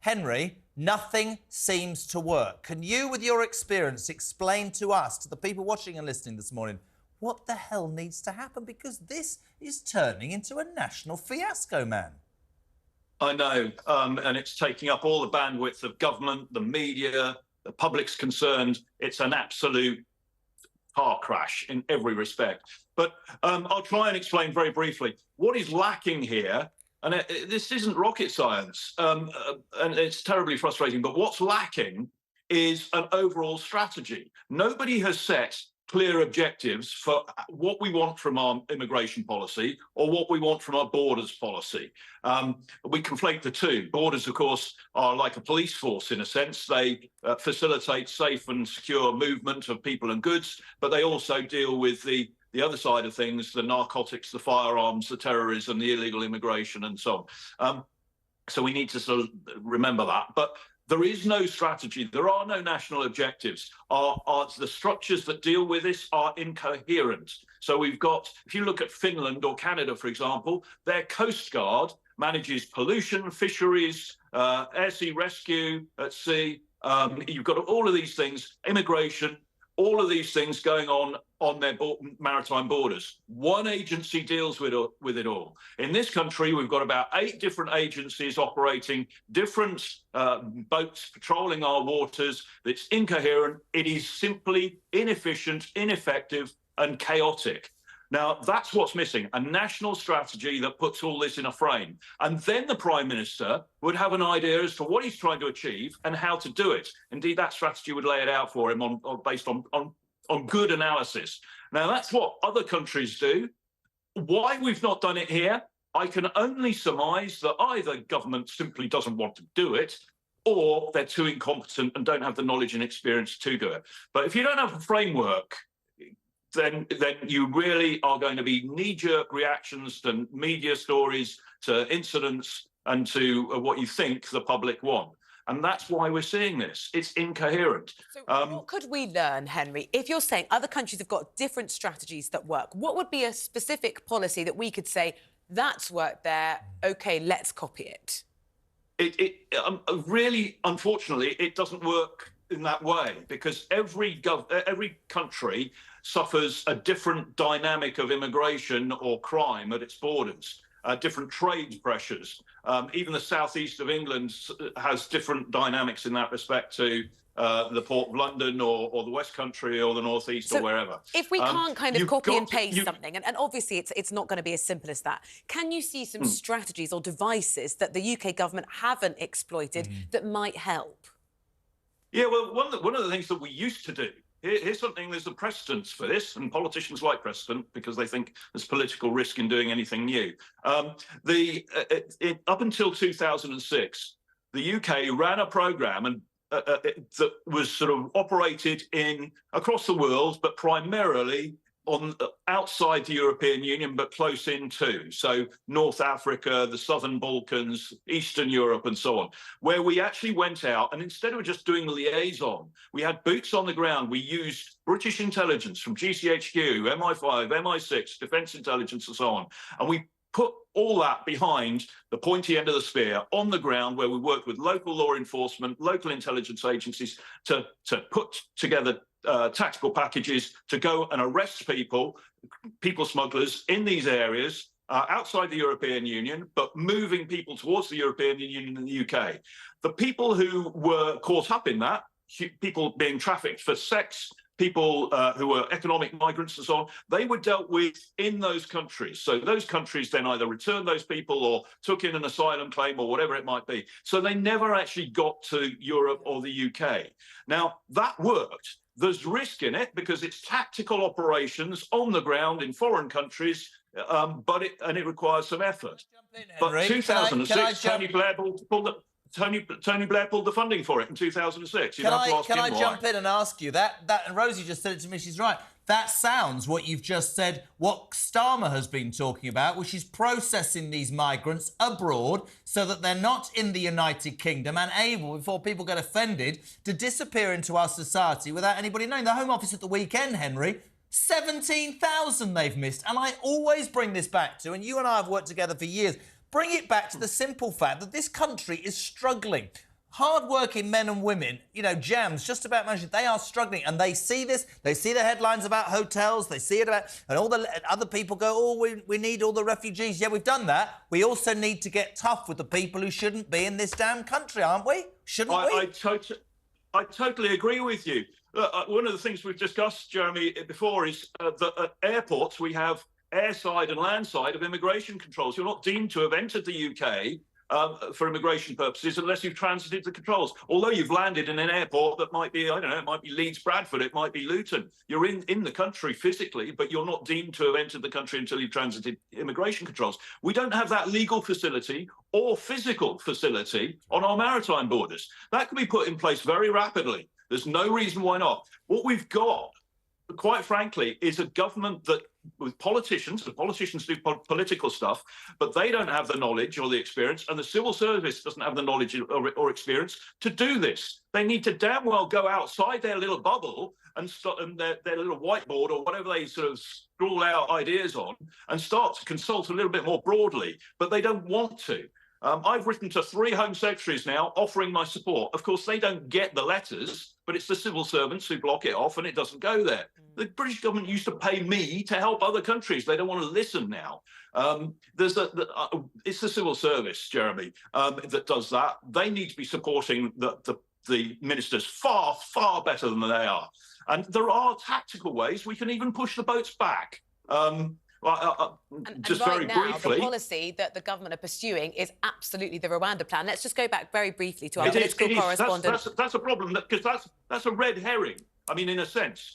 Henry, nothing seems to work. Can you, with your experience, explain to us, to the people watching and listening this morning, what the hell needs to happen? Because this is turning into a national fiasco, man. I know, and it's taking up all the bandwidth of government, the media, the public's concerned. It's an absolute car crash in every respect. But I'll try and explain very briefly. What is lacking here, and this isn't rocket science, and it's terribly frustrating, but what's lacking is an overall strategy. Nobody has set clear objectives for what we want from our immigration policy or what we want from our borders policy. We conflate the two. Borders, of course, are like a police force in a sense. They facilitate safe and secure movement of people and goods, but they also deal with the other side of things, the narcotics, the firearms, the terrorism, the illegal immigration, and so on. So we need to sort of remember that. But there is no strategy. There are no national objectives. The structures that deal with this are incoherent. So we've got, if you look at Finland or Canada, for example, their Coast Guard manages pollution, fisheries, air-sea rescue at sea. You've got all of these things, immigration, all of these things going on their maritime borders. One agency deals with it all. In this country, we've got about 8 different agencies operating different boats patrolling our waters. It's incoherent. It is simply inefficient, ineffective, and chaotic. Now, that's what's missing, a national strategy that puts all this in a frame. And then the Prime Minister would have an idea as to what he's trying to achieve and how to do it. Indeed, that strategy would lay it out for him based on good analysis. Now, that's what other countries do. Why we've not done it here, I can only surmise that either government simply doesn't want to do it, or they're too incompetent and don't have the knowledge and experience to do it. But if you don't have a framework, then you really are going to be knee-jerk reactions to media stories, to incidents, and to what you think the public want. And that's why we're seeing this. It's incoherent. So what could we learn, Henry? If you're saying other countries have got different strategies that work, what would be a specific policy that we could say, that's worked there, OK, let's copy it? Really, unfortunately, it doesn't work in that way, because every country suffers a different dynamic of immigration or crime at its borders, different trade pressures. Even the southeast of England has different dynamics in that respect to the Port of London or the West Country or the northeast or wherever. If we can't kind of copy and paste something, and obviously it's not going to be as simple as that, can you see some strategies or devices that the UK government haven't exploited that might help? Yeah, well, one of the things that we used to do, here's something, there's a precedence for this, and politicians like precedent because they think there's political risk in doing anything new. Up until 2006, the UK ran a programme that was sort of operated across the world, but primarily outside the European Union, but close in too. So North Africa, the Southern Balkans, Eastern Europe, and so on, where we actually went out and instead of just doing liaison, we had boots on the ground. We used British intelligence from GCHQ, MI5, MI6, Defence Intelligence, and so on. And we put all that behind the pointy end of the spear on the ground, where we worked with local law enforcement, local intelligence agencies to put together tactical packages to go and arrest people smugglers in these areas outside the European Union, but moving people towards the European Union and the UK. The people who were caught up in that, people being trafficked for sex, people who were economic migrants and so on, they were dealt with in those countries. So those countries then either returned those people or took in an asylum claim or whatever it might be. So they never actually got to Europe or the UK. Now, that worked. There's risk in it because it's tactical operations on the ground in foreign countries, but it requires some effort. But 2006, Tony Blair pulled the funding for it in 2006. Can I jump in and ask you that? And Rosie just said it to me. She's right. That sounds what you've just said, what Starmer has been talking about, which is processing these migrants abroad so that they're not in the United Kingdom and able, before people get offended, to disappear into our society without anybody knowing. The Home Office at the weekend, Henry, 17,000 they've missed. And I always bring this back to, and you and I have worked together for years, bring it back to the simple fact that this country is struggling. hard-working men and women, you know, Jams, just about mentioned, they are struggling, and they see this, they see the headlines about hotels, they see it about, and all the other people go, oh, we need all the refugees. Yeah, we've done that. We also need to get tough with the people who shouldn't be in this damn country, aren't we? Shouldn't we? I totally agree with you. One of the things we've discussed, Jeremy, before is that at airports we have airside and landside of immigration controls. You're not deemed to have entered the UK for immigration purposes unless you've transited the controls. Although you've landed in an airport that might be, I don't know, it might be Leeds, Bradford, it might be Luton. You're in the country physically, but you're not deemed to have entered the country until you've transited immigration controls. We don't have that legal facility or physical facility on our maritime borders. That can be put in place very rapidly. There's no reason why not. What we've got, quite frankly, is a government that, with politicians, the politicians do political stuff, but they don't have the knowledge or the experience, and the civil service doesn't have the knowledge or experience to do this. They need to damn well go outside their little bubble and start their little whiteboard or whatever they sort of scroll out ideas on and start to consult a little bit more broadly, but they don't want to. I've written to 3 Home Secretaries now offering my support. Of course, they don't get the letters, but it's the civil servants who block it off and it doesn't go there. The British government used to pay me to help other countries. They don't want to listen now. It's the civil service, Jeremy, that does that. They need to be supporting the ministers far, far better than they are. And there are tactical ways we can even push the boats back. Just right very now, briefly, the policy that the government are pursuing is absolutely the Rwanda plan. Let's just go back very briefly to our it political is. correspondent. That's a problem, because that's a red herring. I mean, in a sense,